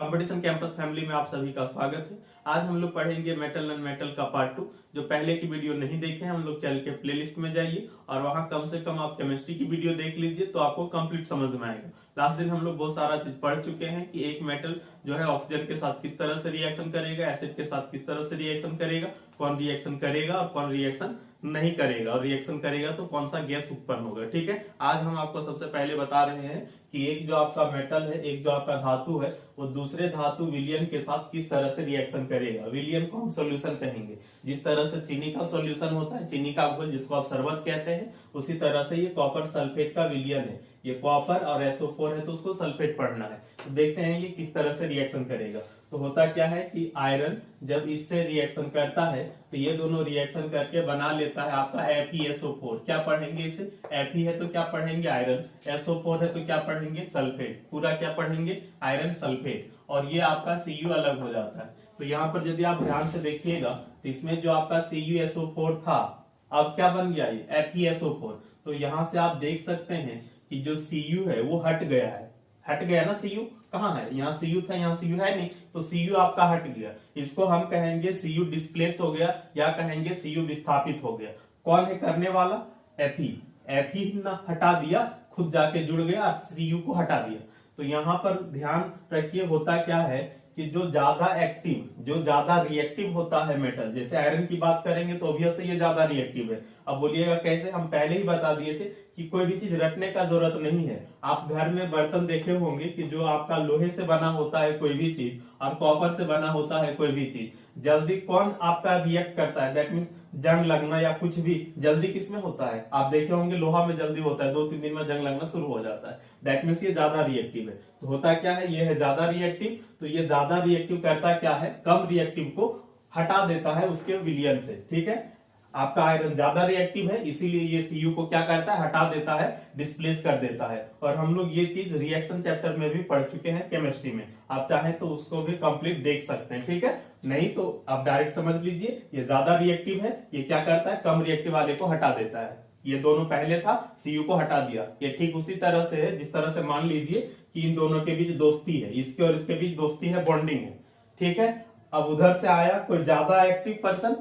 Competition campus family में आप सभी का स्वागत है। आज हम लोग पढ़ेंगे मेटल नॉन मेटल का पार्ट 2। जो पहले की वीडियो नहीं देखे हैं हम लोग चल के प्लेलिस्ट में जाइए और वहां कम से कम आप केमिस्ट्री की वीडियो देख लीजिए तो आपको कंप्लीट समझ में आएगा। लास्ट दिन हम लोग बहुत सारा चीज पढ़ चुके हैं कि एक मेटल जो है ऑक्सीजन के साथ किस तरह से रिएक्शन करेगा, एसिड के साथ किस तरह से रिएक्शन करेगा, कौन रिएक्शन करेगा और कौन रिएक्शन नहीं करेगा, और रिएक्शन करेगा तो कौन सा गैस उत्पन्न होगा। ठीक है, आज हम आपको सबसे पहले बता रहे हैं कि एक जो आपका मेटल है, एक जो आपका धातु है, वो दूसरे धातु विलयन के साथ किस तरह से रिएक्शन करेगा। विलयन को हम सॉल्यूशन कहेंगे। जिस तरह से चीनी का सॉल्यूशन होता है, चीनी का घोल जिसको आप शरबत कहते हैं, उसी तरह से ये कॉपर सल्फेट का विलयन है। ये कॉपर और SO4 है तो उसको सल्फेट पढ़ना है। तो देखते हैं ये किस तरह से रिएक्शन करेगा। तो होता क्या है कि आयरन जब इससे रिएक्शन करता है तो ये दोनों रिएक्शन करके बना लेता है आपका FeSO4। क्या पढ़ेंगे इसे? Fe है तो क्या पढ़ेंगे? आयरन। SO4 है तो क्या पढ़ेंगे? सल्फेट। पूरा क्या पढ़ेंगे? Iron sulphate. और ये आपका Cu अलग हो जाता है। तो यहाँ पर यदि आप ध्यान से देखिएगा तो इसमें जो आपका CuSO4 था, अब क्या बन गया? ये FeSO4। तो यहाँ से आप देख सकते हैं कि जो Cu है वो हट गया है। हट गया ना Cu? कहाँ है? यहाँ Cu था, यहाँ Cu है नहीं, तो Cu आपका हट गया। इसको हम कहेंगे Cu डिस्प्लेस हो गया या कहेंगे Cu विस्थापित हो गया। कौन है करने वाला? Fe ना हटा दिया, खुद जाके जुड़ गया और Cu को हटा दिया। तो यहाँ पर ध्यान रखिए होता क्या है कि जो ज्यादा एक्टिव, जो ज्यादा रिएक्टिव होता है मेटल, जैसे आयरन की बात करेंगे तो ऑब्वियसली ये ज्यादा रिएक्टिव है। अब बोलिएगा कैसे? हम पहले ही बता दिए थे कि कोई भी चीज रटने का जरूरत नहीं है। आप घर में बर्तन देखे होंगे कि जो आपका लोहे से बना होता है कोई भी चीज और कॉपर से बना होता है कोई भी चीज, जल्दी कौन आपका रिएक्ट करता है? दैट मीन्स जंग लगना या कुछ भी जल्दी किसमें होता है? आप देखे होंगे लोहा में जल्दी होता है, 2-3 दिन में जंग लगना शुरू हो जाता है। दैट मीन्स ये ज्यादा रिएक्टिव है। तो होता क्या है? ये है ज्यादा रिएक्टिव। तो ये ज्यादा रिएक्टिव करता क्या है? कम रिएक्टिव को हटा देता है उसके विलयन से। ठीक है, आपका आयरन ज्यादा रिएक्टिव है इसीलिए ये Cu को क्या करता है? हटा देता है, डिस्प्लेस कर देता है। और हम लोग ये चीज रिएक्शन चैप्टर में भी पढ़ चुके हैं केमिस्ट्री में। आप चाहें तो उसको भी कंप्लीट देख सकते हैं। ठीक है, नहीं तो आप डायरेक्ट समझ लीजिए ये ज्यादा रिएक्टिव है, ये क्या करता है? कम रिएक्टिव वाले को हटा देता है। ये दोनों पहले था, Cu को हटा दिया। ये ठीक उसी तरह से है जिस तरह से मान लीजिए कि इन दोनों के बीच दोस्ती है, इसके और इसके बीच दोस्ती है, बॉन्डिंग है। ठीक है, अब उधर से आया कोई ज्यादा एक्टिव पर्सन,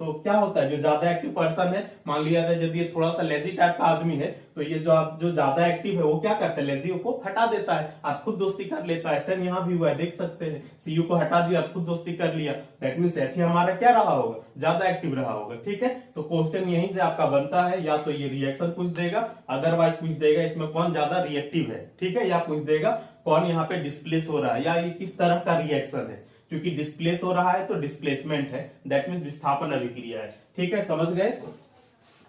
तो क्या होता है? जो ज्यादा एक्टिव पर्सन है, मान लिया जाए यदि ये थोड़ा सा लेजी टाइप का आदमी है, तो ये जो ज्यादा एक्टिव है वो क्या करता है? लेजी को हटा देता है और खुद दोस्ती कर लेता है। सेम यहाँ भी हुआ है, देख सकते हैं। Cu को हटा दिया, खुद दोस्ती कर लिया। दैट मीन्स Fe हमारा क्या रहा होगा? ज्यादा एक्टिव रहा होगा। ठीक है, तो क्वेश्चन यहीं से आपका बनता है, या तो ये रिएक्शन पूछ देगा, अदरवाइज पूछ देगा इसमें कौन ज्यादा रिएक्टिव है। ठीक है, या पूछ देगा कौन यहाँ पे डिस्प्लेस हो रहा है, या ये किस तरह का रिएक्शन है। क्योंकि डिस्प्लेस हो रहा है तो डिस्प्लेसमेंट है, दैट मीन्स विस्थापन अभिक्रिया है। ठीक है, समझ गए?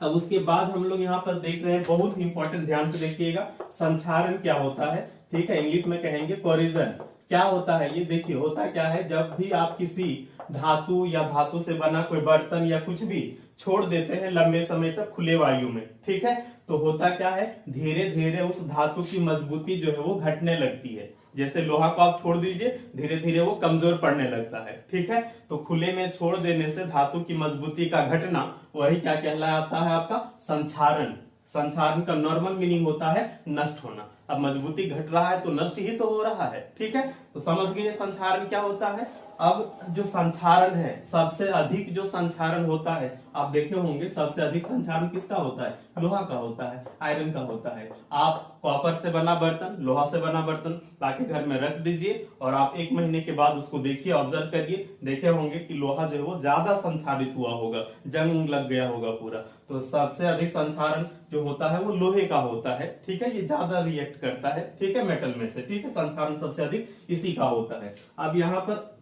अब उसके बाद हम लोग यहाँ पर देख रहे हैं, बहुत इंपॉर्टेंट, ध्यान से देखिएगा, संक्षारण क्या होता है। ठीक है, इंग्लिश में कहेंगे कोरिजन। क्या होता है ये? देखिए होता क्या है, जब भी आप किसी धातु या धातु से बना कोई बर्तन या कुछ भी छोड़ देते हैं लंबे समय तक खुले वायु में, ठीक है, तो होता क्या है? धीरे धीरे उस धातु की मजबूती जो है वो घटने लगती है। जैसे लोहा को आप छोड़ दीजिए, धीरे धीरे वो कमजोर पड़ने लगता है। ठीक है, तो खुले में छोड़ देने से धातु की मजबूती का घटना, वही क्या कहलाता है? आपका संक्षारण। संक्षारण का नॉर्मल मीनिंग होता है नष्ट होना। अब मजबूती घट रहा है तो नष्ट ही तो हो रहा है। ठीक है, तो समझ गए संक्षारण क्या होता है। अब जो संक्षारण है, सबसे अधिक जो संक्षारण होता है, आप देखे होंगे सबसे अधिक संक्षारण किसका होता है? लोहा का होता है, आयरन का होता है। आप कॉपर से बना बर्तन, लोहा से बना बर्तन लाके घर में रख दीजिए और आप 1 महीने के बाद उसको देखिए, ऑब्जर्व करिए, देखे होंगे कि लोहा जो है वो ज्यादा संक्षारित हुआ होगा, जंग लग गया होगा पूरा। तो सबसे अधिक संक्षारण जो होता है वो लोहे का होता है। ठीक है, ये ज्यादा रिएक्ट करता है, ठीक है, मेटल में से। ठीक है, संक्षारण सबसे अधिक इसी का होता है। अब यहाँ पर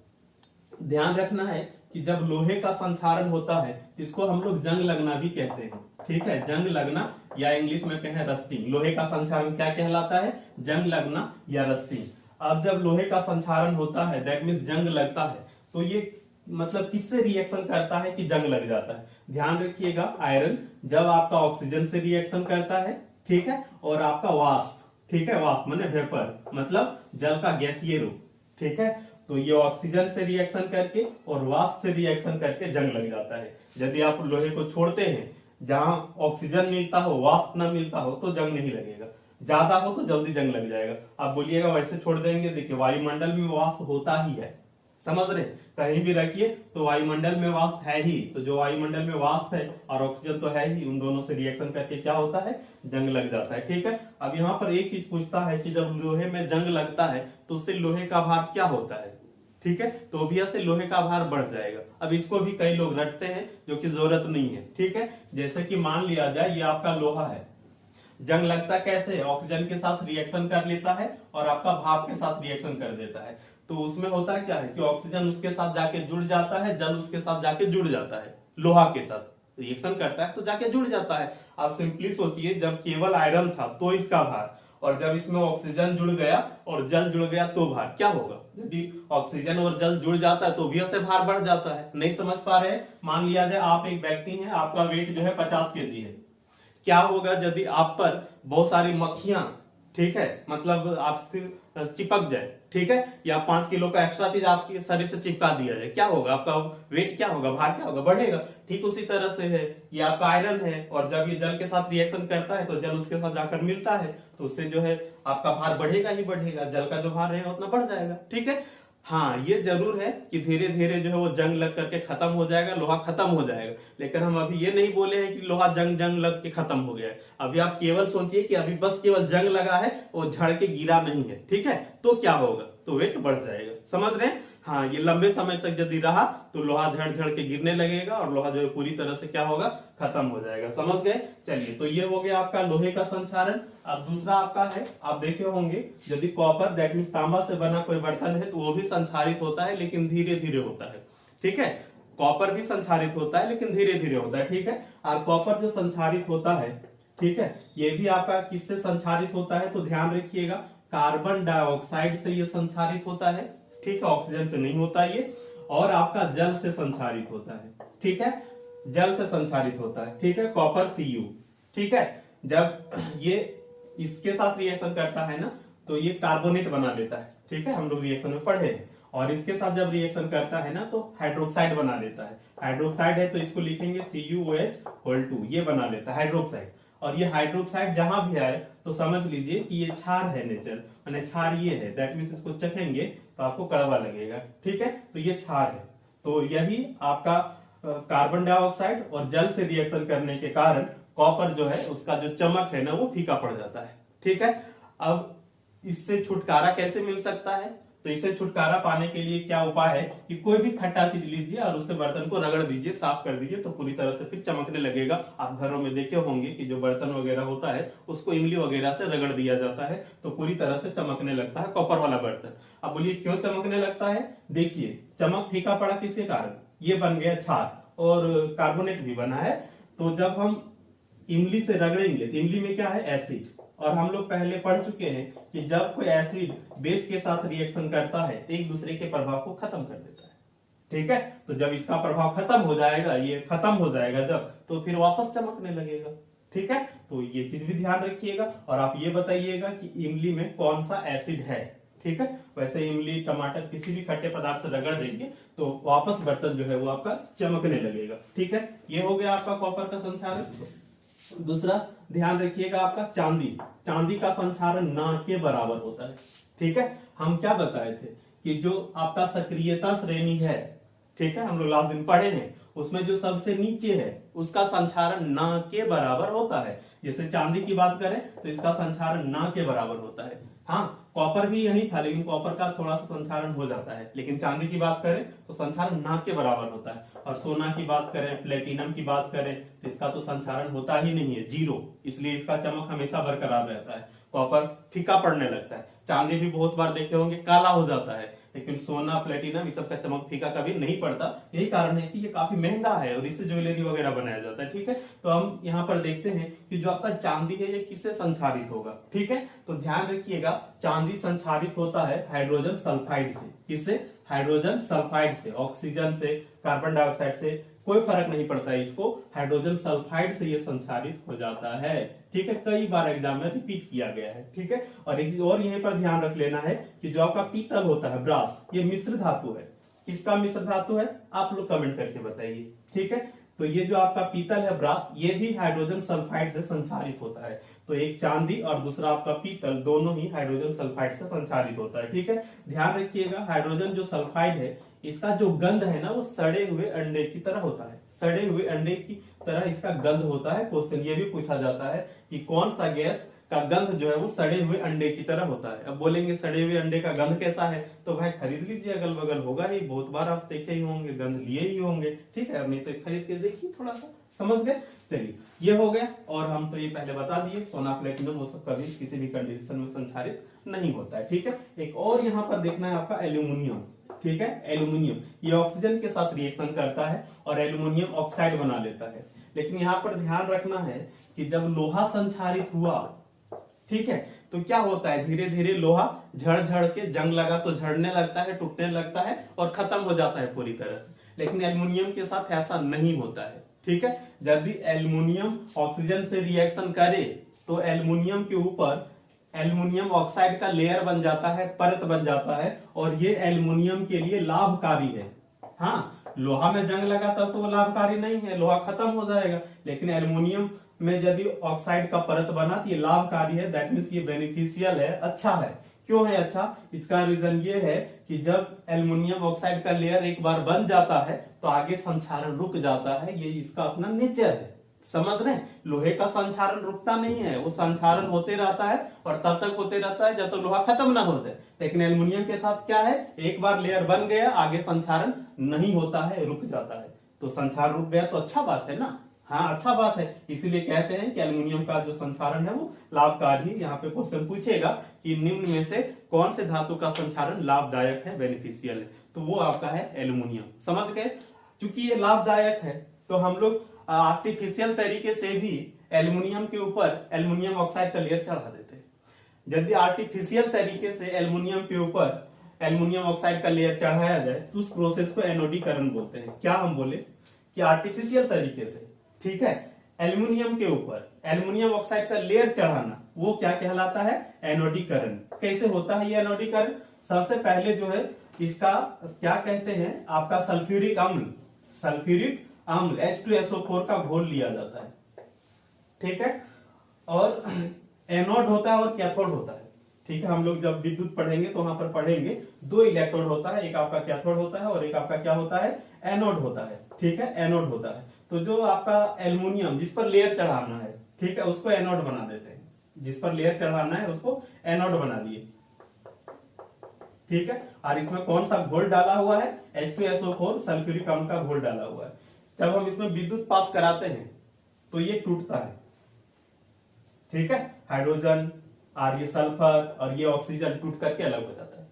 ध्यान रखना है कि जब लोहे का संक्षारण होता है इसको हम लोग जंग लगना भी कहते हैं। ठीक है, जंग लगना, या इंग्लिश में कहें रस्टिंग। लोहे का संक्षारण क्या कहलाता है? जंग लगना या रस्टिंग। अब जब लोहे का संक्षारण होता है, दैट मीन्स जंग लगता है, तो ये मतलब किससे रिएक्शन करता है कि जंग लग जाता है? ध्यान रखिएगा, आयरन जब आपका ऑक्सीजन से रिएक्शन करता है, ठीक है, और आपका वाष्प, ठीक है, वाष्प माने वेपर, मतलब जल का गैसीय रूप, ठीक है, तो ये ऑक्सीजन से रिएक्शन करके और वाष्प से रिएक्शन करके जंग लग जाता है। यदि आप लोहे को छोड़ते हैं, जहां ऑक्सीजन मिलता हो, वाष्प न मिलता हो, तो जंग नहीं लगेगा। ज्यादा हो तो जल्दी जंग लग जाएगा। आप बोलिएगा वैसे छोड़ देंगे, देखिए वायुमंडल में वाष्प होता ही है, समझ रहे, कहीं भी रखिए तो वायुमंडल में वाष्प है ही, तो जो वायुमंडल में वाष्प है और ऑक्सीजन तो है ही, उन दोनों से रिएक्शन करके क्या होता है, जंग लग जाता है। ठीक है, अब यहाँ पर एक चीज पूछता है कि जब लोहे में जंग लगता है तो उससे लोहे का भार क्या होता है। ठीक है, तो ऑब्वियस से लोहे का भार बढ़ जाएगा। अब इसको भी कई लोग रटते हैं जो कि जरूरत नहीं है। ठीक है, जैसे कि मान लिया जाए ये आपका लोहा है, जंग लगता कैसे, ऑक्सीजन के साथ रिएक्शन कर लेता है और आपका भाप के साथ रिएक्शन कर देता है। तो उसमें होता क्या है कि ऑक्सीजन उसके साथ जाके जुड़ जाता है, जल उसके साथ जाके जुड़ जाता है, लोहा के साथ रिएक्शन करता है तो जाके जुड़ जाता है। आप सिंपली सोचिए, जब केवल आयरन था तो इसका भार, और जब इसमें ऑक्सीजन जुड़ गया और जल जुड़ गया तो भार क्या होगा। यदि ऑक्सीजन और जल जुड़ जाता है तो भी से भार बढ़ जाता है। नहीं समझ पा रहे हैं, मान लिया जाए आप एक व्यक्ति हैं, आपका वेट जो है 50 kg है। क्या होगा यदि आप पर बहुत सारी मक्खियां, ठीक है, मतलब आपसे चिपक जाए, ठीक है, या 5 किलो का एक्स्ट्रा चीज आपके शरीर से चिपका दिया जाए, क्या होगा, आपका वेट क्या होगा, भार क्या होगा, बढ़ेगा। ठीक उसी तरह से है, ये आपका आयरन है और जब ये जल के साथ रिएक्शन करता है तो जल उसके साथ जाकर मिलता है तो उससे जो है आपका भार बढ़ेगा ही बढ़ेगा, जल का जो भार रहेगा उतना बढ़ जाएगा। ठीक है, हाँ ये जरूर है कि धीरे धीरे जो है वो जंग लग करके खत्म हो जाएगा, लोहा खत्म हो जाएगा, लेकिन हम अभी ये नहीं बोले हैं कि लोहा जंग जंग लग के खत्म हो गया है। अभी आप केवल सोचिए कि अभी बस केवल जंग लगा है, वो झड़ के गिरा नहीं है। ठीक है, तो क्या होगा, तो वेट बढ़ जाएगा, समझ रहे हैं। हाँ, ये लंबे समय तक यदि रहा तो लोहा झड़ झड़ के गिरने लगेगा और लोहा जो है पूरी तरह से क्या होगा, खत्म हो जाएगा। समझ गए, चलिए, तो ये हो गया आपका लोहे का संचारण। अब दूसरा आपका है, आप देखे होंगे यदि कॉपर दैट मींस तांबा से बना कोई बर्तन है तो वो भी संचारित होता है, लेकिन धीरे धीरे होता है। ठीक है, कॉपर भी संचारित होता है लेकिन धीरे धीरे होता है। ठीक है, और कॉपर जो संचारित होता है, ठीक है, ये भी आपका किससे संचारित होता है, तो ध्यान रखिएगा कार्बन डाइऑक्साइड से ये संचारित होता है। ठीक है, ऑक्सीजन से नहीं होता ये, और आपका जल से संचारित होता है। ठीक है, जल से संचारित होता है। ठीक है, कॉपर Cu। ठीक है, जब ये इसके साथ रिएक्शन करता है ना तो ये कार्बोनेट बना लेता है। ठीक है, हम लोग रिएक्शन में पढ़े हैं, और इसके साथ जब रिएक्शन करता है ना तो हाइड्रोक्साइड बना लेता है। हाइड्रोक्साइड है तो इसको लिखेंगे CuOH2, ये बना लेता है हाइड्रोक्साइड। और ये हाइड्रोक्साइड जहां भी आए तो समझ लीजिए कि ये क्षार है नेचर, माने क्षार ये है, दैट मींस इसको चखेंगे तो आपको कड़वा लगेगा। ठीक है, तो ये क्षार है। तो यही आपका कार्बन डाइऑक्साइड और जल से रिएक्शन करने के कारण कॉपर जो है उसका जो चमक है ना वो फीका पड़ जाता है। ठीक है, अब इससे छुटकारा कैसे मिल सकता है, तो इससे छुटकारा पाने के लिए क्या उपाय है कि कोई भी खट्टा चीज लीजिए और उससे बर्तन को रगड़ दीजिए, साफ कर दीजिए, तो पूरी तरह से फिर चमकने लगेगा। आप घरों में देखे होंगे कि जो बर्तन वगैरह होता है उसको इमली वगैरह से रगड़ दिया जाता है तो पूरी तरह से चमकने लगता है कॉपर वाला बर्तन। अब बोलिए क्यों चमकने लगता है, देखिए चमक फीका पड़ा किसके कारण, ये बन गया क्षार और कार्बोनेट भी बना है। तो जब हम इमली से रगड़ेंगे तो इमली में क्या है, एसिड, और हम लोग पहले पढ़ चुके हैं कि जब कोई एसिड बेस के साथ रिएक्शन करता है तो एक दूसरे के प्रभाव को खत्म कर देता है। ठीक है, तो जब इसका प्रभाव खत्म हो जाएगा, ये खत्म हो जाएगा जब, तो फिर वापस चमकने लगेगा। ठीक है, तो ये चीज भी ध्यान रखिएगा, और आप ये बताइएगा कि इमली में कौन सा एसिड है। ठीक है, वैसे इमली टमाटर किसी भी खट्टे पदार्थ से रगड़ देंगे तो वापस बर्तन जो है वो आपका चमकने लगेगा। ठीक है, ये हो गया आपका कॉपर का संचारण। दूसरा ध्यान रखिएगा आपका चांदी, चांदी का संचारण ना के बराबर होता है। ठीक है, हम क्या बताए थे कि जो आपका सक्रियता श्रेणी है, ठीक है, हम लोग लास्ट दिन पढ़े हैं, उसमें जो सबसे नीचे है उसका संचारण ना के बराबर होता है। जैसे चांदी की बात करें तो इसका संचारण ना के बराबर होता है। हाँ, कॉपर भी यही था लेकिन कॉपर का थोड़ा सा संचारण हो जाता है, लेकिन चांदी की बात करें तो संचारण ना के बराबर होता है। और सोना की बात करें, प्लेटिनम की बात करें तो इसका तो संचारण होता ही नहीं है, जीरो, इसलिए इसका चमक हमेशा बरकरार रहता है। कॉपर फीका पड़ने लगता है, चांदी भी बहुत बार देखे होंगे काला हो जाता है, लेकिन सोना प्लेटिनम इस सब का चमक फीका कभी नहीं पड़ता। यही कारण है कि ये काफी महंगा है और इससे ज्वेलरी वगैरह बनाया जाता है। ठीक है, तो हम यहाँ पर देखते हैं कि जो आपका चांदी है ये किससे संचारित होगा। ठीक है, तो ध्यान रखिएगा चांदी संचारित होता है हाइड्रोजन सल्फाइड से। किससे, हाइड्रोजन सल्फाइड से, ऑक्सीजन से, कार्बन डाइऑक्साइड से कोई फर्क नहीं पड़ता है, इसको हाइड्रोजन सल्फाइड से ये संचारित हो जाता है। ठीक है, कई बार एग्जाम में रिपीट किया गया है। ठीक है, और एक और यहीं पर ध्यान रख लेना है कि जो आपका पीतल होता है, ब्रास, ये मिश्र धातु है। किसका मिश्र धातु है, आप लोग कमेंट करके बताइए। ठीक है, तो ये जो आपका पीतल है ब्रास, ये भी हाइड्रोजन सल्फाइड से संचारित होता है। तो एक चांदी और दूसरा आपका पीतल, दोनों ही हाइड्रोजन सल्फाइड से संचारित होता है। ठीक है, ध्यान रखिएगा, हाइड्रोजन जो सल्फाइड है इसका जो गंध है ना वो सड़े हुए अंडे की तरह होता है, सड़े हुए अंडे की तरह इसका गंध होता है। क्वेश्चन ये भी पूछा जाता है कि कौन सा गैस का गंध जो है वो सड़े हुए अंडे की तरह होता है। अब बोलेंगे सड़े हुए अंडे का गंध कैसा है, तो भाई खरीद लीजिए, अगल बगल होगा ही, बहुत बार आप देखे ही होंगे, गंध लिए ही होंगे। ठीक है, नहीं तो खरीद के देखिए, थोड़ा सा समझ गए। चलिए ये हो गया, और हम तो ये पहले बता दिए सोना प्लेटिनम वो सब कभी किसी भी कंडीशन में संचारित नहीं होता है। ठीक है, एक और यहाँ पर देखना है आपका एल्यूमिनियम। ठीक है, एल्यूमिनियम ये ऑक्सीजन के साथ रिएक्शन करता है और एल्यूमिनियम ऑक्साइड बना लेता है। लेकिन यहाँ पर ध्यान रखना है कि जब लोहा संचारित हुआ, ठीक है, तो क्या होता है, धीरे धीरे लोहा झड़ झड़ के, जंग लगा तो झड़ने लगता है, टूटने लगता है और खत्म हो जाता है पूरी तरह से। लेकिन एल्युमिनियम के साथ ऐसा नहीं होता है। ठीक है, यदि एल्युमिनियम ऑक्सीजन से रिएक्शन करे तो एल्युमिनियम के ऊपर एल्युमिनियम ऑक्साइड का लेयर बन जाता है, परत बन जाता है, और ये एल्युमिनियम के लिए लाभकारी है। हाँ, लोहा में जंग लगा तब तो वो लाभकारी नहीं है, लोहा खत्म हो जाएगा, लेकिन एल्युमिनियम में यदि ऑक्साइड का परत बना तो ये लाभकारी है, दैट मीन्स ये बेनिफिशियल है, अच्छा है। क्यों है अच्छा? इसका रीजन ये है कि जब एल्युमिनियम ऑक्साइड का लेयर एक बार बन जाता है तो आगे संचारण रुक जाता है, ये इसका अपना नेचर है। समझ रहे हैं, लोहे का संचारण रुकता नहीं है, वो संचारण होते रहता है और तब तक होते रहता है जब तक लोहा खत्म ना हो जाए। लेकिन एल्युमिनियम के साथ क्या है, एक बार लेयर बन गया आगे संचारण नहीं होता है, रुक जाता है। तो संचारण रुक गया तो अच्छा बात है ना, हाँ अच्छा बात है। इसीलिए कहते हैं कि एल्युमिनियम का जो संचारण है वो लाभकारी है। यहाँ पे क्वेश्चन पूछेगा कि निम्न में से कौन से धातु का संचारण लाभदायक है, बेनिफिशियल है, तो वो आपका है एल्युमिनियम। समझ गए? क्योंकि ये लाभदायक है तो हम लोग आर्टिफिशियल तरीके से भी एल्युमिनियम के ऊपर एल्युमिनियम ऑक्साइड का लेयर चढ़ा देते हैं। यदि आर्टिफिशियल तरीके से एल्युमिनियम के ऊपर एल्युमिनियम ऑक्साइड का लेयर चढ़ाया जाए तो उस प्रोसेस को एनोडीकरण बोलते हैं। क्या हम बोले कि आर्टिफिशियल तरीके से, ठीक है, एल्युमिनियम के ऊपर एल्युमिनियम ऑक्साइड का लेयर चढ़ाना, वो क्या कहलाता है, एनोडीकरण। कैसे होता है ये एनोडीकरण? सबसे पहले जो है इसका क्या कहते हैं, आपका सल्फ्यूरिक अम्ल, सल्फ्यूरिक अम्ल H2SO4 का घोल लिया जाता है। ठीक है, और एनोड होता है और कैथोड होता है। ठीक है, हम लोग जब विद्युत पढ़ेंगे तो वहां पर पढ़ेंगे, दो इलेक्ट्रोड होता है, एक आपका कैथोड होता है और एक आपका क्या होता है, एनोड होता है। ठीक है, एनोड होता है। तो जो आपका एल्युमिनियम जिस पर लेयर चढ़ाना है, ठीक है, उसको एनोड बना देते हैं, जिस पर लेयर चढ़ाना है उसको एनोड बना दिए। ठीक है, और इसमें कौन सा घोल डाला हुआ है, H2SO4 सल्फ्यूरिक अम्ल का घोल डाला हुआ है। जब हम इसमें विद्युत पास कराते हैं तो ये टूटता है। ठीक है, हाइड्रोजन और ये सल्फर और ये ऑक्सीजन टूट करके अलग हो जाता है।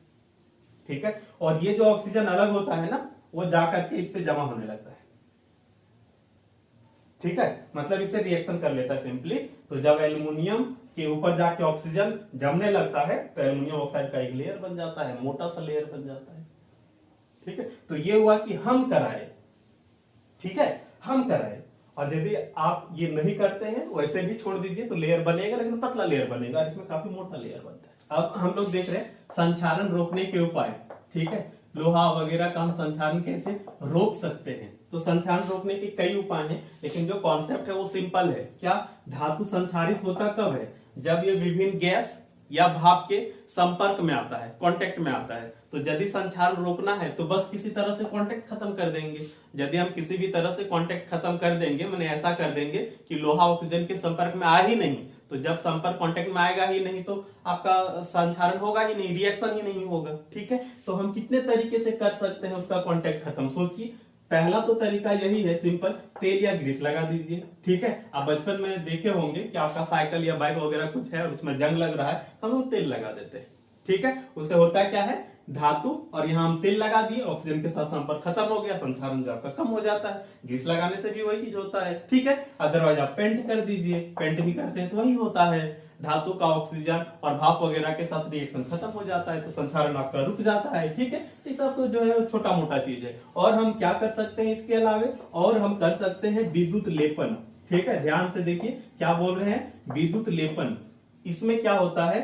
ठीक है, और ये जो ऑक्सीजन अलग होता है ना, वो जाकर के इस पे जमा होने लगता है। ठीक है, मतलब इसे रिएक्शन कर लेता है सिंपली। तो जब एल्युमिनियम के ऊपर जाके ऑक्सीजन जमने लगता है तो एल्युमिनियम ऑक्साइड का एक लेयर बन जाता है, मोटा सा लेयर बन जाता है। ठीक है, तो ये हुआ कि हम कराए। ठीक है, हम कराए, और यदि आप ये नहीं करते हैं, वैसे भी छोड़ दीजिए तो लेयर बनेगा, लेकिन पतला लेयर बनेगा, इसमें काफी मोटा लेयर बनता है। अब हम लोग देख रहे हैं संचारण रोकने के उपाय। ठीक है, लोहा वगैरह का हम संचारण कैसे रोक सकते हैं, तो संचारण रोकने के कई उपाय हैं, लेकिन जो कॉन्सेप्ट है वो सिंपल है। क्या? धातु संचारित होता कब है, जब ये विभिन्न गैस या भाप के संपर्क में आता है, कांटेक्ट में आता है। तो यदि संचारण रोकना है तो बस किसी तरह से कांटेक्ट खत्म कर देंगे। यदि हम किसी भी तरह से कांटेक्ट खत्म कर देंगे, मैंने ऐसा कर देंगे कि लोहा ऑक्सीजन के संपर्क में आ ही नहीं, तो जब संपर्क कांटेक्ट में आएगा ही नहीं तो आपका संचारण होगा ही नहीं, रिएक्शन ही नहीं होगा। ठीक है, तो हम कितने तरीके से कर सकते हैं उसका कांटेक्ट खत्म, सोचिए। पहला तो तरीका यही है, सिंपल, तेल या ग्रीस लगा दीजिए। ठीक है, आप बचपन में देखे होंगे कि आपका साइकिल या बाइक वगैरह कुछ है और उसमें जंग लग रहा है, तो हम लोग तेल लगा देते हैं। ठीक है, उससे होता क्या है, धातु, और यहाँ हम तेल लगा दिए, ऑक्सीजन के साथ संपर्क खत्म हो गया, संचारण जो आपका कम हो जाता है। ग्रीस लगाने से भी वही चीज होता है। ठीक है, अदरवाइज आप पेंट कर दीजिए, पेंट भी करते हैं तो वही होता है, धातु का ऑक्सीजन और भाप वगैरह के साथ रिएक्शन खत्म हो जाता है, तो संचारण आपका रुक जाता है। ठीक है, ये सब तो जो है छोटा मोटा चीज है। और हम क्या कर सकते हैं इसके अलावे, और हम कर सकते हैं विद्युत लेपन। ठीक है, ध्यान से देखिए क्या बोल रहे हैं, विद्युत लेपन। इसमें क्या होता है,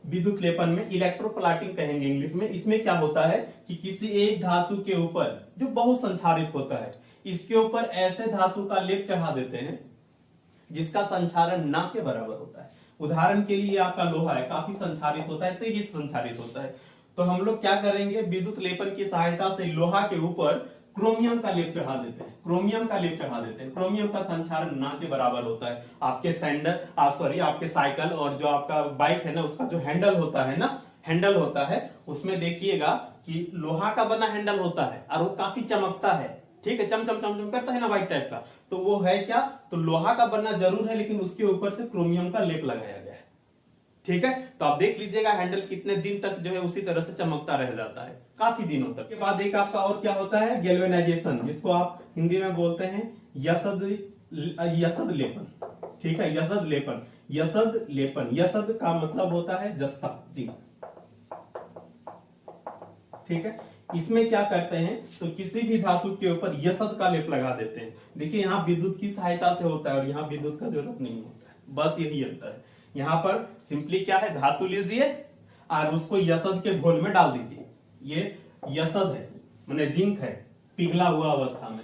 विद्युत लेपन में इलेक्ट्रोप्लाटिंग कहेंगे इंग्लिश में। इसमें क्या होता है कि किसी एक धातु के ऊपर जो बहुत संचारित होता है, इसके ऊपर ऐसे धातु का लेप चढ़ा देते हैं जिसका संचारण ना के बराबर होता है। उदाहरण के लिए आपका लोहा है, काफी संचारित होता है, तेजी से संचारित होता है। तो हम लोग क्या करेंगे, विद्युत लेपन की सहायता से लोहा के ऊपर क्रोमियम का लेप चढ़ा देते हैं, क्रोमियम का लेप चढ़ा देते हैं। क्रोमियम का संचारण ना के बराबर होता है। आपके आपके साइकिल और जो आपका बाइक है ना, उसका जो हैंडल होता है ना, हैंडल होता है, उसमें देखिएगा कि लोहा का बना हैंडल होता है और वो काफी चमकता है, ठीक है, चम चम चम चम करता है ना, वाइट टाइप का। तो वो है क्या, तो लोहा का बना जरूर है, लेकिन उसके ऊपर से क्रोमियम का लेप लगाया गया है, ठीक है। तो आप देख लीजिएगा हैंडल कितने दिन तक जो है उसी तरह से चमकता रह जाता है, काफी दिनों तक। के बाद एक आपका और क्या होता है, गैल्वेनाइजेशन, जिसको आप हिंदी में बोलते हैं यसद लेपन, ठीक है, यसद लेपन। यसद लेपन, यसद का मतलब होता है जस्ता, जी, ठीक है। इसमें क्या करते हैं, तो किसी भी धातु के ऊपर यसद का लेप लगा देते हैं। देखिए यहाँ विद्युत की सहायता से होता है और यहाँ विद्युत का जरूरत नहीं होता है, बस यही अंतर है। यहाँ पर सिंपली क्या है, धातु लीजिए और उसको यसद के घोल में डाल दीजिए। ये यसद है, माने जिंक है, पिघला हुआ अवस्था में,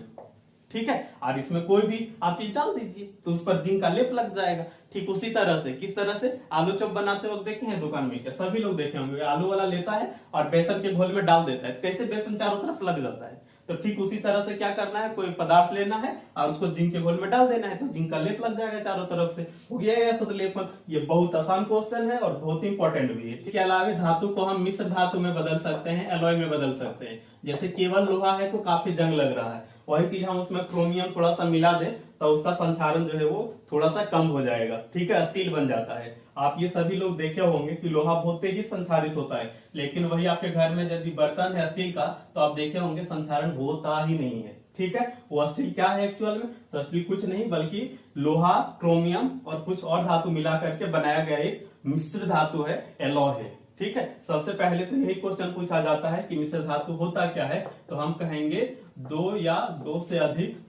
ठीक है। और इसमें कोई भी आप चीज डाल दीजिए तो उस पर जिंक का लेप लग जाएगा। ठीक उसी तरह से, किस तरह से, आलू चॉप बनाते वक्त देखे हैं दुकान में, क्या सभी लोग देखे होंगे, आलू वाला लेता है और बेसन के घोल में डाल देता है, कैसे बेसन चारों तरफ लग जाता है। तो ठीक उसी तरह से क्या करना है, कोई पदार्थ लेना है और उसको जिंक के घोल में डाल देना है, तो जिंक का लेप लग जाएगा चारों तरफ से, हो गया यसद लेपन। ये बहुत आसान क्वेश्चन है और बहुत ही इंपॉर्टेंट भी है। इसके अलावा धातु को हम मिश्र धातु में बदल सकते हैं, एलॉय में बदल सकते हैं। जैसे केवल लोहा है तो काफी जंग लग रहा है, वही चीज हम उसमें क्रोमियम थोड़ा सा मिला दें तो उसका संचारण जो है वो थोड़ा सा कम हो जाएगा, ठीक है, स्टील बन जाता है। आप ये सभी लोग देखे होंगे कि लोहा बहुत तेजी संचारित होता है, लेकिन वही आपके घर में यदि बर्तन है स्टील का तो आप देखे होंगे संचारण होता ही नहीं है, ठीक है। वो स्टील क्या है एक्चुअल में, तो स्टील कुछ नहीं बल्कि लोहा, क्रोमियम और कुछ और धातु मिला करके बनाया गया एक मिश्र धातु है, एलॉय है, ठीक है। सबसे पहले तो यही क्वेश्चन पूछा जाता है कि मिश्र धातु होता क्या है, तो हम कहेंगे दो या दो से अधिक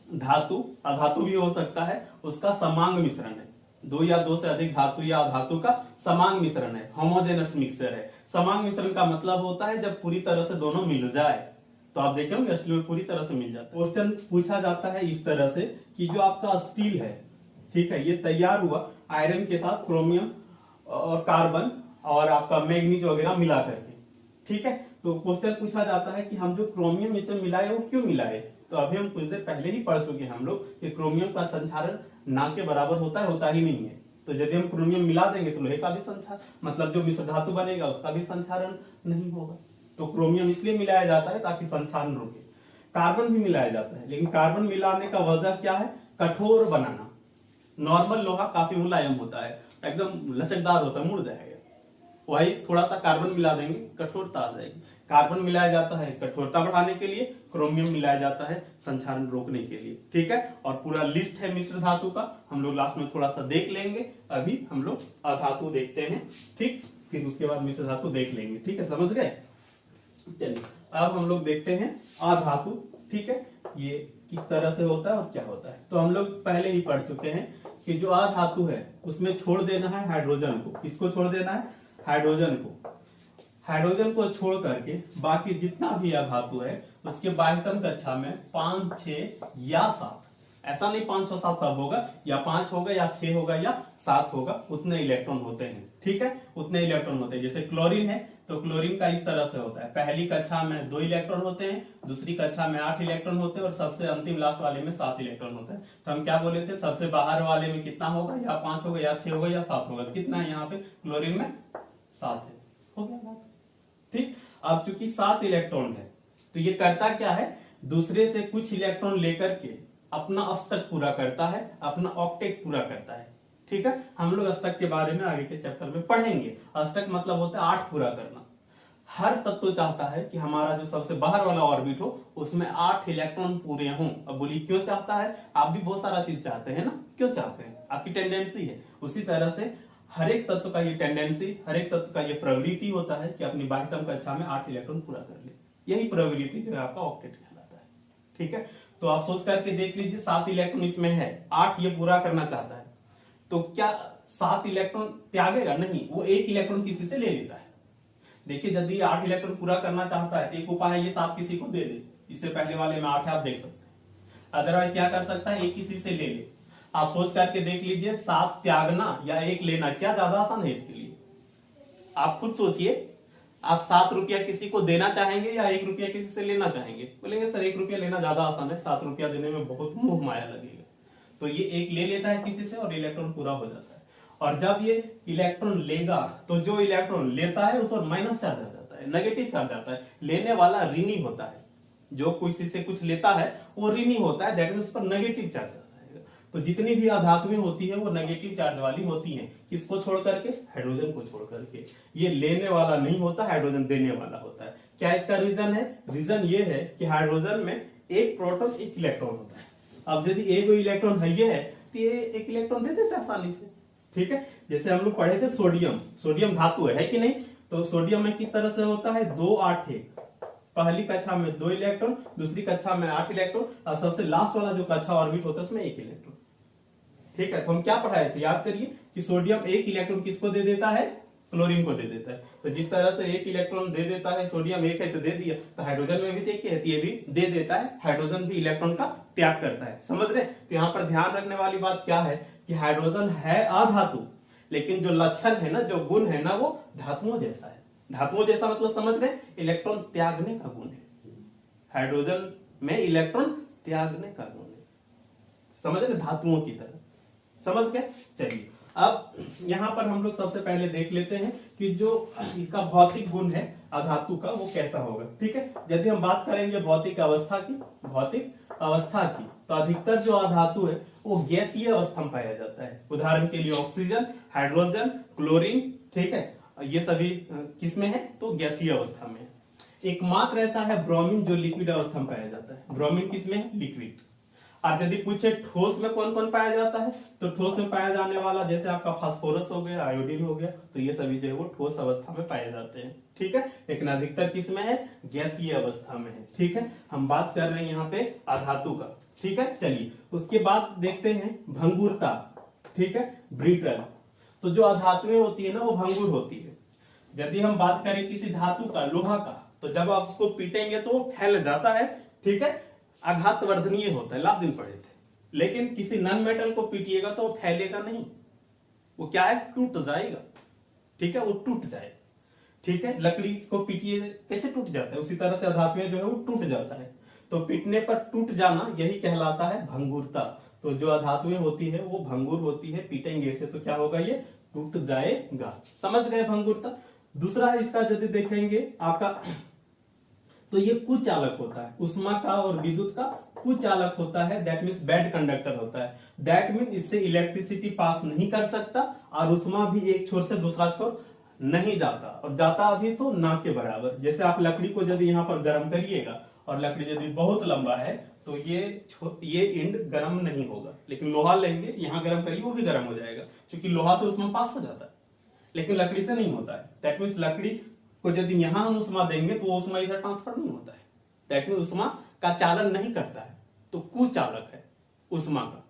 धातु, अधातु भी हो सकता है, उसका समांग मिश्रण है। दो या दो से अधिक धातु या अधातु का समांग मिश्रण है, होमोजेनस मिक्सचर है। समांग मिश्रण का मतलब होता है जब पूरी तरह से दोनों मिल जाए, तो आप देखें होंगे स्टील में पूरी तरह से मिल जाता है। क्वेश्चन पूछा जाता है इस तरह से कि जो आपका स्टील है, ठीक है, ये तैयार हुआ आयरन के साथ क्रोमियम और कार्बन और आपका मैग्नीज वगैरह मिला करके, ठीक है। तो क्वेश्चन पूछा जाता है कि हम जो क्रोमियम इसमें मिलाए वो क्यों मिलाए, तो अभी हम कुछ देर पहले ही पढ़ चुके हैं हम लोग कि क्रोमियम का संचारण ना के बराबर होता है, होता ही नहीं है। तो यदि हम क्रोमियम मिला देंगे तो लोहे का भी संचारण, मतलब जो मिश्र धातु बनेगा उसका भी संचारण नहीं होगा। तो क्रोमियम इसलिए मिलाया जाता है ताकि संचारण रुके। कार्बन भी मिलाया जाता है, लेकिन कार्बन मिलाने का वजह क्या है, कठोर बनाना। नॉर्मल लोहा काफी मुलायम होता है, एकदम लचकदार होता है, मुड़ जाएगा, वही थोड़ा सा कार्बन मिला देंगे कठोरता आ जाएगी। कार्बन मिलाया जाता है कठोरता बढ़ाने के लिए, क्रोमियम मिलाया जाता है संचारण रोकने के लिए, ठीक है। और पूरा लिस्ट है मिश्र धातु का, हम लोग लास्ट में थोड़ा सा देख लेंगे। अभी हम लोग अधातु देखते हैं, ठीक, फिर उसके बाद मिश्र धातु देख लेंगे, ठीक है, समझ गए। चलिए अब हम लोग देखते हैं अधातु, ठीक है, ये किस तरह से होता है और क्या होता है। तो हम लोग पहले ही पढ़ चुके हैं कि जो अधातु है उसमें छोड़ देना है हाइड्रोजन को। किसको छोड़ देना है, हाइड्रोजन को। हाइड्रोजन को छोड़ करके बाकी जितना भी अधातु है उसके बाह्यतम कक्षा में 5, 6 या 7, ऐसा नहीं 5, 6, 7 सब होगा, या 5 होगा या 6 होगा या 7 होगा, उतने इलेक्ट्रॉन होते हैं, ठीक है, उतने इलेक्ट्रॉन होते हैं। जैसे क्लोरीन है तो क्लोरीन का इस तरह से होता है, पहली कक्षा में 2 इलेक्ट्रॉन होते हैं, दूसरी कक्षा में 8 इलेक्ट्रॉन होते हैं और सबसे अंतिम लास्ट वाले में 7 इलेक्ट्रॉन होते हैं। तो हम क्या बोले थे, सबसे बाहर वाले में कितना होगा, या 5 होगा या 6 होगा या 7 होगा, कितना है यहाँ पे क्लोरीन में 7 है, हो गया बात, ठीक। अब चूंकि 7 इलेक्ट्रॉन है तो ये करता क्या है, दूसरे से कुछ इलेक्ट्रॉन लेकर के अपना अष्टक पूरा करता है, अपना ऑक्टेट पूरा करता है, ठीक है। हम लोग अष्टक के बारे में आगे के चैप्टर में पढ़ेंगे। अष्टक मतलब होता है 8 पूरा करना। हर तत्व चाहता है कि हमारा जो सबसे बाहर वाला ऑर्बिट हो उसमें 8 इलेक्ट्रॉन पूरे हों। अब बोलिए क्यों चाहता है, आप भी बहुत सारा चीज चाहते हैं ना, क्यों चाहते हैं, आपकी टेंडेंसी है। उसी तरह से हर एक तत्व का ये टेंडेंसी, हर एक तत्व का ये प्रवृत्ति होता है कि अपनी बाह्यतम कक्षा में 8 इलेक्ट्रॉन पूरा कर ले। यही प्रवृत्ति जो है आपका ऑक्टेट कहलाता है, ठीक है। तो आप सोच करके देख लीजिए 7 इलेक्ट्रॉन इसमें है, 8 ये पूरा करना चाहता है, तो क्या 7 इलेक्ट्रॉन त्यागेगा, नहीं, वो 1 इलेक्ट्रॉन किसी से ले लेता है। देखिए यदि 8 इलेक्ट्रॉन पूरा करना चाहता है तो एक उपाय है ये 7 किसी को दे दे, इससे पहले वाले में 8 है आप देख सकते हैं। अदरवाइज क्या कर सकता है, एक किसी से ले ले, आप सोच करके देख लीजिए, 7 त्यागना या 1 लेना क्या ज्यादा आसान है इसके लिए? आप खुद सोचिए, आप 7 रुपया किसी को देना चाहेंगे या 1 रुपया किसी से लेना चाहेंगे? बोलेंगे सर 1 रुपया लेना ज्यादा आसान है, 7 रुपया देने में बहुत मोह माया लगेगा। तो ये 1 ले लेता है किसी से और इलेक्ट्रॉन पूरा हो जाता है। और जब ये इलेक्ट्रॉन लेगा तो जो इलेक्ट्रॉन लेता है उस पर माइनस चार्ज आ जाता है, नेगेटिव चार्ज आता है। लेने वाला ऋणी होता है, जो किसी से कुछ लेता है वो ऋणी होता है, दैट मींस उस पर नेगेटिव चार्ज आता है। तो जितनी भी अधातुएं होती है वो नेगेटिव चार्ज वाली होती हैं, किसको छोड़ करके? हाइड्रोजन को छोड़ करके। ये लेने वाला नहीं होता, हाइड्रोजन देने वाला होता है। क्या इसका रीजन है? रीजन ये है कि हाइड्रोजन में 1 प्रोटॉन 1 इलेक्ट्रॉन होता है। अब यदि 1 इलेक्ट्रॉन है तो ये 1 इलेक्ट्रॉन दे देता है आसानी से, ठीक है। जैसे हम लोग पढ़े थे सोडियम, सोडियम धातु है कि नहीं? तो सोडियम में किस तरह से होता है? 2 8 1। पहली कक्षा में 2 इलेक्ट्रॉन, दूसरी कक्षा में 8 इलेक्ट्रॉन, और सबसे लास्ट वाला जो कक्षा ऑर्बिट होता है उसमें 1 इलेक्ट्रॉन, ठीक है। तो हम क्या पढ़ाए थे? याद करिए कि सोडियम 1 इलेक्ट्रॉन किसको दे देता है? क्लोरीन को दे देता है। तो जिस तरह से 1 इलेक्ट्रॉन दे देता है, सोडियम 1 है तो दे दिया, तो हाइड्रोजन में भी देखिए ये भी दे देता है, हाइड्रोजन भी इलेक्ट्रॉन का त्याग करता है। समझ रहे? तो यहाँ पर ध्यान रखने वाली बात क्या है कि हाइड्रोजन है अधातु, लेकिन जो लक्षण है ना, जो गुण है ना, वो धातुओं जैसा है। धातुओं जैसा मतलब समझ रहे? इलेक्ट्रॉन त्यागने का गुण है, हाइड्रोजन में इलेक्ट्रॉन त्यागने का गुण है। समझ रहे? धातुओं की तरह, समझ गए? चलिए अब यहां पर हम लोग सबसे पहले देख लेते हैं कि जो इसका भौतिक गुण है अधातु का वो कैसा होगा, ठीक है। यदि हम बात करेंगे भौतिक अवस्था की, तो अधिकतर जो अधातु है वो गैसीय अवस्था में पाया जाता है। उदाहरण के लिए ऑक्सीजन, हाइड्रोजन, क्लोरीन, ठीक है, ये सभी किसमें है? तो गैसीय अवस्था में। एकमात्र ऐसा है ब्रोमीन जो लिक्विड अवस्था में पाया जाता है। ब्रोमीन किसमें है? लिक्विड। और यदि पूछे ठोस में कौन कौन पाया जाता है, तो ठोस में पाया जाने वाला जैसे आपका फास्फोरस हो गया, आयोडीन हो गया, तो ये सभी जो है वो ठोस अवस्था में पाए जाते हैं, ठीक है। लेकिन अधिकतर किसमें है? गैसीय अवस्था में है, ठीक है। हम बात कर रहे हैं यहाँ पे अधातु का, ठीक है। चलिए उसके बाद देखते हैं भंगुरता, ठीक है, ब्रिटल। तो जो अधातुएं होती है ना वो भंगुर होती है। यदि हम बात करें किसी धातु का, लोहा का, तो जब आप उसको पीटेंगे तो वो फैल जाता है, ठीक है, आघात वर्धनीय होता है, लास्ट दिन पढ़े थे। लेकिन किसी नॉन मेटल को पीटिएगा तो वो फैलेगा नहीं, वो क्या है? टूट जाएगा, ठीक है, वो टूट जाए, ठीक है। लकड़ी को पीटिए कैसे टूट जाता है, उसी तरह से अधातुएं जो है वो टूट जाता है। तो पीटने पर टूट जाना यही कहलाता है भंगुरता। तो जो अधातुएं होती है वो भंगुर होती है, पीटेंगे से तो क्या होगा? ये टूट जाएगा। समझ गए भंगुरता? दूसरा इसका यदि देखेंगे आपका, तो ये कुचालक होता है, उष्मा का और विद्युत का कुचालक होता है, दैट मीन्स बैड कंडक्टर होता है। दैट मीन इससे इलेक्ट्रिसिटी पास नहीं कर सकता, और उष्मा भी एक छोर से दूसरा छोर नहीं जाता, और जाता भी तो ना के बराबर। जैसे आप लकड़ी को यदि यहाँ पर गर्म करिएगा और लकड़ी यदि बहुत लंबा है तो ये इंड गर्म नहीं होगा, लेकिन लोहा लेंगे यहाँ गर्म करिए वो भी गर्म हो जाएगा, क्योंकि लोहा से उष्मा पास हो जाता है, लेकिन लकड़ी से नहीं होता है। दैट मीन्स लकड़ी को यदि यहां हम उष्मा देंगे तो वो उष्मा इधर ट्रांसफर नहीं होता है, दैट मीन्स उष्मा का चालन नहीं करता है, तो कुचालक है उष्मा का।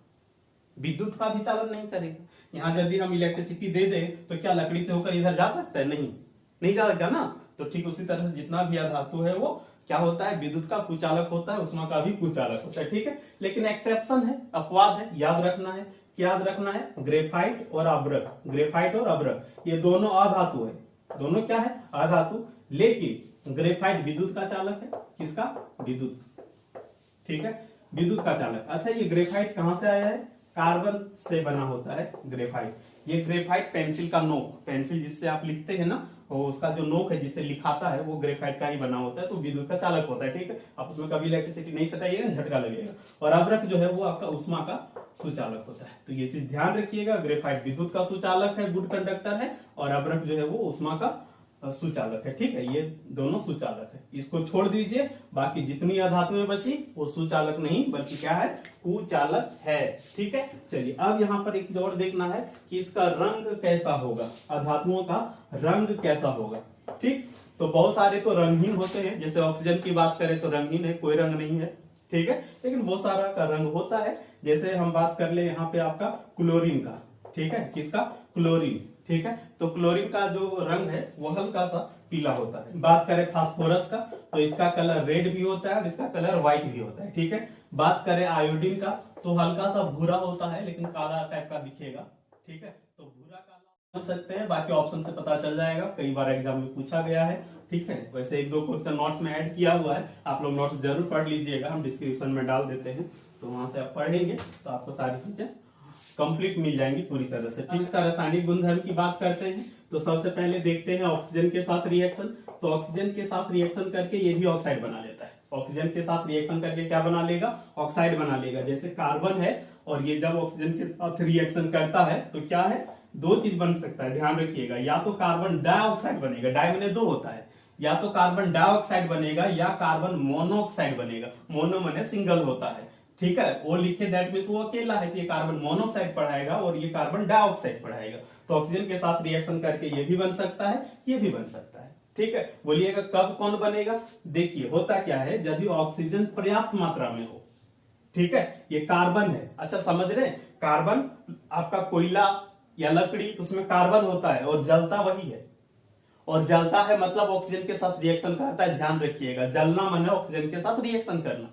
विद्युत का भी चालन नहीं करेगा। यहाँ यदि हम इलेक्ट्रिसिटी दे दें तो क्या लकड़ी से होकर इधर जा सकता है? नहीं जा सकता ना। तो ठीक उसी तरह से जितना भी धातु है वो क्या होता है? विद्युत का कुचालक होता है, उष्मा का भी कुचालक होता है, ठीक है। लेकिन एक्सेप्शन है, अपवाद है, याद रखना है। क्या याद रखना है? ग्रेफाइट और अब्रक, ग्रेफाइट और अब्रक ये दोनों अधातु है, दोनों क्या है? अधातु। लेकिन ग्रेफाइट विद्युत का चालक है, किसका? विद्युत, ठीक है, विद्युत का चालक। अच्छा ये ग्रेफाइट कहां से आया है? कार्बन से बना होता है ग्रेफाइट। ये ग्रेफाइट पेंसिल का नोक, पेंसिल जिससे आप लिखते हैं ना, वो उसका जो नोक है जिससे लिखाता है वो ग्रेफाइट का ही बना होता है, तो विद्युत का चालक होता है, ठीक है। आप उसमें कभी इलेक्ट्रिसिटी नहीं सटाइएगा, झटका लगेगा। और अब्रक जो है वो आपका उष्मा का सुचालक होता है। तो ये चीज ध्यान रखिएगा, ग्रेफाइट विद्युत का सुचालक है, गुड कंडक्टर है, और अब्रक जो है वो उष्मा का सुचालक है, ठीक है। ये दोनों सुचालक है, इसको छोड़ दीजिए, बाकी जितनी अधातुएं बची वो सुचालक नहीं बल्कि क्या है? कुचालक है, ठीक है। चलिए अब यहाँ पर एक और देखना है कि इसका रंग कैसा होगा, अधातुओं का रंग कैसा होगा, ठीक। तो बहुत सारे तो रंगहीन होते हैं, जैसे ऑक्सीजन की बात करें तो रंगहीन है, कोई रंग नहीं है, ठीक है। लेकिन बहुत सारा का रंग होता है। जैसे हम बात कर ले यहाँ पे आपका क्लोरीन का, ठीक है, किसका? क्लोरीन, ठीक है। तो क्लोरीन का जो रंग है वो हल्का सा पीला होता है। बात करें फास्फोरस का तो इसका कलर रेड भी होता है और इसका कलर व्हाइट भी होता है। ठीक है, बात करें आयोडीन का तो हल्का सा भूरा होता है लेकिन काला टाइप का दिखेगा। ठीक है, तो भूरा काला समझ सकते हैं, बाकी ऑप्शन से पता चल जाएगा, कई बार एग्जाम में पूछा गया है। ठीक है, वैसे एक दो क्वेश्चन नोट्स में ऐड किया हुआ है, आप लोग नोट्स जरूर पढ़ लीजिएगा, हम डिस्क्रिप्शन में डाल देते हैं, तो वहां से आप पढ़ेंगे तो आपको सारी चीजें कंप्लीट मिल जाएंगी पूरी तरह से। ठीक, इसका रासायनिक गुणधर्म की बात करते हैं तो सबसे पहले देखते हैं ऑक्सीजन के साथ रिएक्शन। तो ऑक्सीजन के साथ रिएक्शन करके ये भी ऑक्साइड बना लेता है। ऑक्सीजन के साथ रिएक्शन करके क्या बना लेगा? ऑक्साइड बना लेगा। जैसे कार्बन है और ये जब ऑक्सीजन के साथ रिएक्शन करता है तो क्या है, दो चीज बन सकता है, ध्यान रखिएगा, या तो कार्बन डाइऑक्साइड बनेगा, डाई माने दो होता है, या तो कार्बन डाइऑक्साइड बनेगा या कार्बन मोनोऑक्साइड बनेगा। मोनो माने सिंगल होता है। ठीक है, वो लिखे दैट मींस वो अकेला है, तो ये कार्बन मोनोऑक्साइड पढ़ाएगा और ये कार्बन डाइऑक्साइड पढ़ाएगा। तो ऑक्सीजन के साथ रिएक्शन करके ये भी बन सकता है, ये भी बन सकता है। ठीक है, बोलिएगा कब कौन बनेगा? देखिए होता क्या है, यदि ऑक्सीजन पर्याप्त मात्रा में हो। ठीक है, ये कार्बन है, अच्छा समझ रहे, कार्बन आपका कोयला या लकड़ी, तो उसमें कार्बन होता है और जलता वही है, और जलता है मतलब ऑक्सीजन के साथ रिएक्शन करता है। ध्यान रखिएगा, जलना माने ऑक्सीजन के साथ रिएक्शन करना,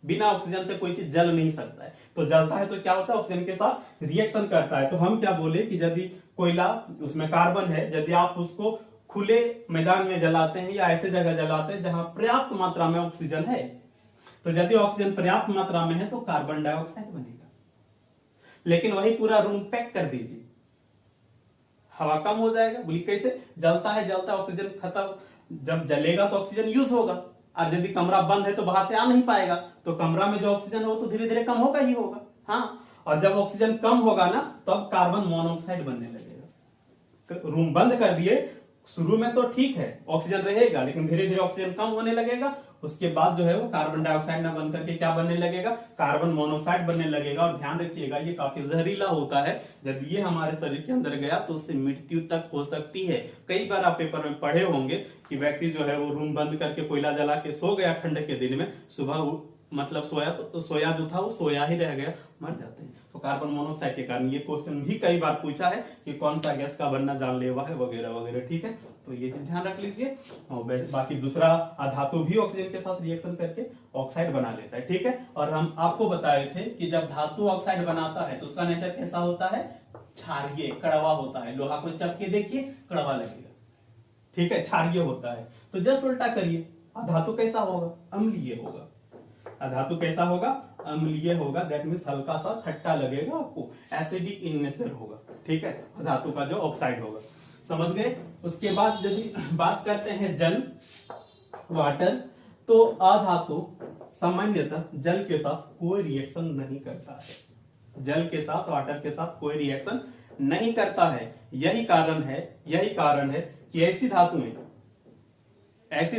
बिना ऑक्सीजन से कोई चीज जल नहीं सकता है। तो जलता है तो क्या होता है, ऑक्सीजन के साथ रिएक्शन करता है। तो हम क्या बोले कि यदि कोयला, उसमें कार्बन है, यदि आप उसको खुले मैदान में जलाते हैं या ऐसे जगह जलाते हैं जहां पर्याप्त मात्रा में ऑक्सीजन है, तो यदि ऑक्सीजन पर्याप्त मात्रा में है तो कार्बन डाइऑक्साइड बनेगा। लेकिन वही पूरा रूम पैक कर दीजिए, हवा कम हो जाएगा। बोली कैसे? जलता है ऑक्सीजन खत्म, जब जलेगा तो ऑक्सीजन यूज होगा, और यदि कमरा बंद है तो बाहर से आ नहीं पाएगा, तो कमरा में जो ऑक्सीजन है वो तो धीरे धीरे कम होगा ही होगा। हाँ, और जब ऑक्सीजन कम होगा ना तो अब कार्बन मोनोऑक्साइड बनने लगेगा। रूम बंद कर दिए, शुरू में तो ठीक है ऑक्सीजन रहेगा, लेकिन धीरे धीरे ऑक्सीजन कम होने लगेगा, उसके बाद जो है वो कार्बन डाइऑक्साइड ना बन करके क्या बनने लगेगा, कार्बन मोनोऑक्साइड बनने लगेगा। और ध्यान रखिएगा ये काफी जहरीला होता है, यदि ये हमारे शरीर के अंदर गया तो उससे मृत्यु तक हो सकती है। कई बार आप पेपर में पढ़े होंगे कि व्यक्ति जो है वो रूम बंद करके कोयला जला के सो गया ठंड के दिन में, सुबह मतलब सोया तो सोया जो था वो सोया ही रह गया, मर जाते हैं। तो कार्बन मोनोऑक्साइड के कारण ये क्वेश्चन भी कई बार पूछा है कि कौन सा गैस का बनना जानलेवा है वगैरह वगैरह। ठीक है, तो ये चीज ध्यान रख लीजिए। और बाकी दूसरा धातु भी ऑक्सीजन के साथ रिएक्शन करके ऑक्साइड बना लेता है। ठीक है, और हम आपको बताए थे कि जब धातु ऑक्साइड बनाता है तो उसका नेचर कैसा होता है, क्षारीय, कड़वा होता है। लोहा को चप के देखिए, कड़वा लगेगा। ठीक है, क्षारीय होता है। तो जस्ट उल्टा करिए, धातु कैसा होगा, अम्लीय होगा। धातु कैसा होगा, अम्लीय होगा, दैट मींस हल्का सा खट्टा लगेगा आपको, एसिडिक इन नेचर होगा। ठीक है, धातु का जो ऑक्साइड होगा, समझ गए। उसके बाद यदि बात करते हैं जल, वाटर, तो अधातु सामान्यतः जल के साथ कोई रिएक्शन नहीं करता है। जल के साथ, वाटर के साथ कोई रिएक्शन नहीं करता है। यही कारण है कि ऐसी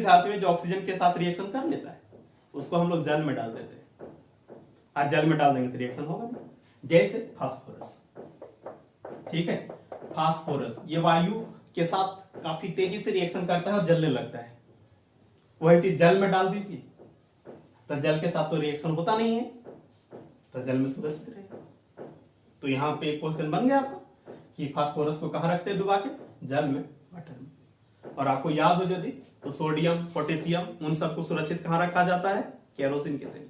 धातुएं जो ऑक्सीजन के साथ रिएक्शन कर लेता है उसको हम लोग जल में डाल देते हैं, और जल में डाल देंगे तो रिएक्शन होगा नहीं। जैसे फास्फोरस। ठीक है, फास्फोरस ये वायु के साथ काफी तेजी से रिएक्शन करता है और जलने लगता है। वही चीज जल में डाल दीजिए तो जल के साथ तो रिएक्शन होता नहीं है, तो जल में सुरक्षित रहेगा। तो यहां पे एक क्वेश्चन बन गया आपका कि फास्फोरस को कहां रखते हैं डुबा के, जल में, वाटर में। और आपको याद हो यदि तो सोडियम, पोटेशियम, उन सबको सुरक्षित कहां रखा जाता है, केरोसिन के तेल।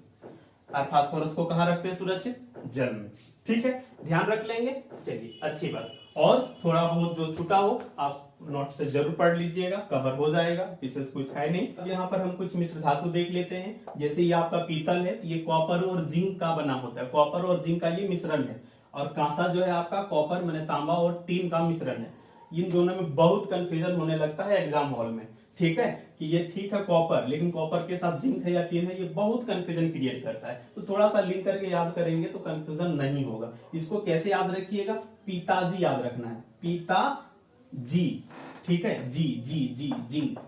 और फास्फोरस को कहां रखते हैं सुरक्षित, जल में। ठीक है, ध्यान रख लेंगे। चलिए, अच्छी बात। और थोड़ा बहुत जो छूटा हो आप नोट से जरूर पढ़ लीजिएगा, कवर हो जाएगा, विशेष कुछ है नहीं। अब यहाँ पर हम कुछ मिश्र धातु देख लेते हैं। जैसे ये आपका पीतल है तो ये कॉपर और जिंक का बना होता है, कॉपर और जिंक का ये मिश्रण है। और कांसा जो है आपका कॉपर माने तांबा और टीन का मिश्रण है। इन दोनों में बहुत कंफ्यूजन होने लगता है एग्जाम हॉल में। ठीक है, कि ये ठीक है कॉपर, लेकिन कॉपर के साथ जिंक है या टीन है, ये बहुत कंफ्यूजन क्रिएट करता है। तो थोड़ा सा लिंक करके याद करेंगे तो कंफ्यूजन नहीं होगा। इसको कैसे याद रखिएगा, पिताजी याद रखना है, पिताजी। ठीक है, जी जी जी जिंक।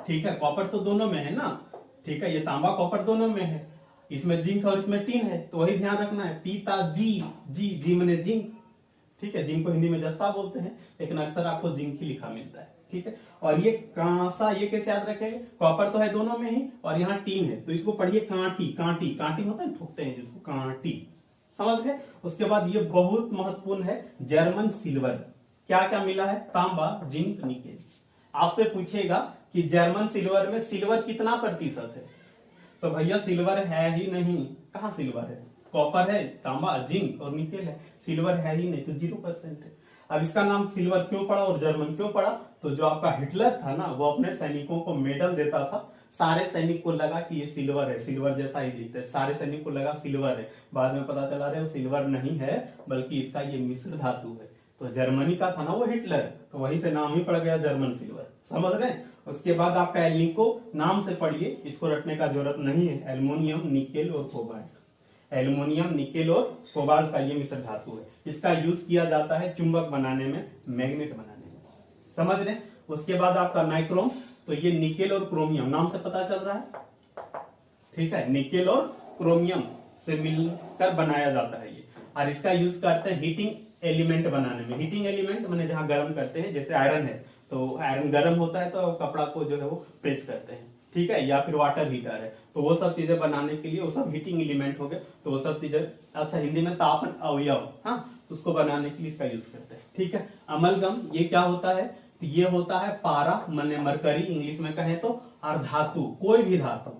ठीक है, कॉपर तो दोनों में है ना। ठीक है, ये तांबा कॉपर दोनों में है, इसमें जिंक और इसमें टीन है, तो वही ध्यान रखना है, पिताजी। जी मैंने जिंक। ठीक है, जिंक को हिंदी में जस्ता बोलते हैं, लेकिन अक्सर आपको जिंक ही लिखा मिलता है। ठीक है, और ये कांसा, ये कैसे याद रखेंगे, कॉपर तो है दोनों में ही, और यहाँ टीन है, तो इसको पढ़िए कांटी। कांटी कांटी होता है, ठोकते हैं जिसको, कांटी। समझ गए। उसके बाद ये बहुत महत्वपूर्ण है, जर्मन सिल्वर। क्या क्या मिला है, तांबा, जिंक, निकेल। आपसे पूछेगा कि जर्मन सिल्वर में सिल्वर कितना प्रतिशत है, तो भैया सिल्वर है ही नहीं। कहाँ सिल्वर है? कॉपर है, तांबा, जिंक और निकेल है, सिल्वर है ही नहीं, तो 0% है। अब इसका नाम सिल्वर क्यों पड़ा और जर्मन क्यों पड़ा? तो जो आपका हिटलर था ना, वो अपने सैनिकों को मेडल देता था, सारे सैनिक को लगा कि ये सिल्वर है, सिल्वर जैसा ही दिखता है, सारे सैनिक को लगा सिल्वर है। बाद में पता चला रहा है वो सिल्वर नहीं है, बल्कि इसका ये मिश्र धातु है। तो जर्मनी का था ना वो हिटलर, तो वहीं से नाम ही पड़ गया जर्मन सिल्वर। समझ रहे हैं? उसके बाद आपका एलिको नाम से पढ़िए, इसको रटने का जरूरत नहीं है। एल्युमिनियम, निकेल और कोबाल्ट। एल्युमिनियम, निकेल और कोबाल्ट का ये मिश्र धातु है। इसका यूज किया जाता है चुंबक बनाने में, मैग्नेट बनाने में। समझ रहे? उसके बाद आपका नाइक्रोम, तो ये निकेल और क्रोमियम नाम से पता चल रहा है, ठीक है, निकेल और क्रोमियम से मिलकर बनाया जाता है ये। और इसका यूज करते हैं हीटिंग एलिमेंट बनाने में। हीटिंग एलिमेंट मैंने जहां गर्म करते हैं, जैसे आयरन है, तो आयरन गर्म होता है तो कपड़ा को जो है वो प्रेस करते हैं, ठीक है, या फिर वाटर हीटर है, तो वो सब चीजें बनाने के लिए वो सब हीटिंग एलिमेंट हो गए। तो वो सब चीजें, अच्छा हिंदी में तापन अवयव, हाँ, तो उसको बनाने के लिए इसका यूज करते हैं, ठीक है। अमलगम ये क्या होता है? तो ये होता है पारा माने मरकरी इंग्लिश में कहें तो, और धातु, कोई भी धातु,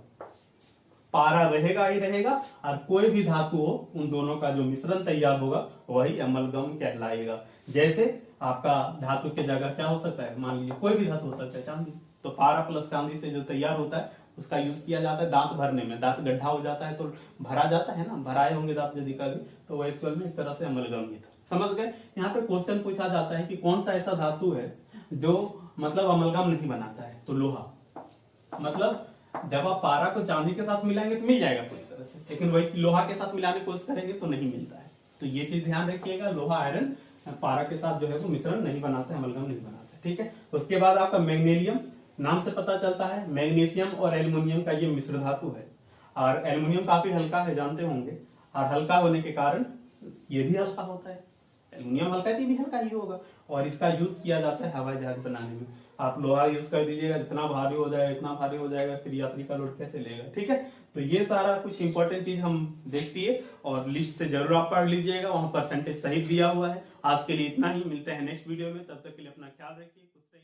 पारा रहेगा ही रहेगा, और कोई भी धातु हो, उन दोनों का जो मिश्रण तैयार होगा वही अमलगम कहलाएगा। जैसे आपका धातु के जगह क्या हो सकता है, मान लीजिए कोई भी धातु हो सकता है, चांदी, तो पारा प्लस चांदी से जो तैयार होता है उसका यूज किया जाता है दांत भरने में। दांत गड्ढा हो जाता है तो भरा जाता है ना, भराए होंगे दांत यदि कभी, तो वो एक्चुअल में एक तरह से अमलगम ही था। समझ गए? यहाँ पे क्वेश्चन पूछा जाता है कि कौन सा ऐसा धातु है जो मतलब अमलगम नहीं बनाता है, तो लोहा। मतलब जब आप पारा को चांदी के साथ मिलाएंगे तो मिल जाएगा पूरी तरह से, लेकिन वही लोहा के साथ मिलाने की कोशिश करेंगे तो नहीं मिलता है। तो ये चीज ध्यान रखिएगा, लोहा आयरन पारा के साथ जो है वो मिश्रण नहीं बनाता है, अमलगम नहीं बनाता है, ठीक है। उसके बाद आपका मैग्नीशियम, नाम से पता चलता है मैग्नीशियम और एल्युमिनियम का ये मिश्र धातु है। और एल्युमिनियम काफी हल्का है, जानते होंगे, और हल्का होने के कारण ये भी हल्का होता है। एल्युमिनियम हल्का है, भी हल्का ही होगा। और इसका यूज किया जाता है हवाई जहाज बनाने में। आप लोहा यूज कर दीजिएगा, इतना भारी हो जाएगा, इतना भारी हो जाएगा, फिर यात्री का लोड कैसे लेगा, ठीक है। तो ये सारा कुछ इंपॉर्टेंट चीज हम देखती है, और लिस्ट से जरूर आप पढ़ लीजिएगा, वहां परसेंटेज सही दिया हुआ है। आज के लिए इतना ही, मिलते हैं नेक्स्ट वीडियो में, तब तक के लिए अपना ख्याल रखिए, खुद से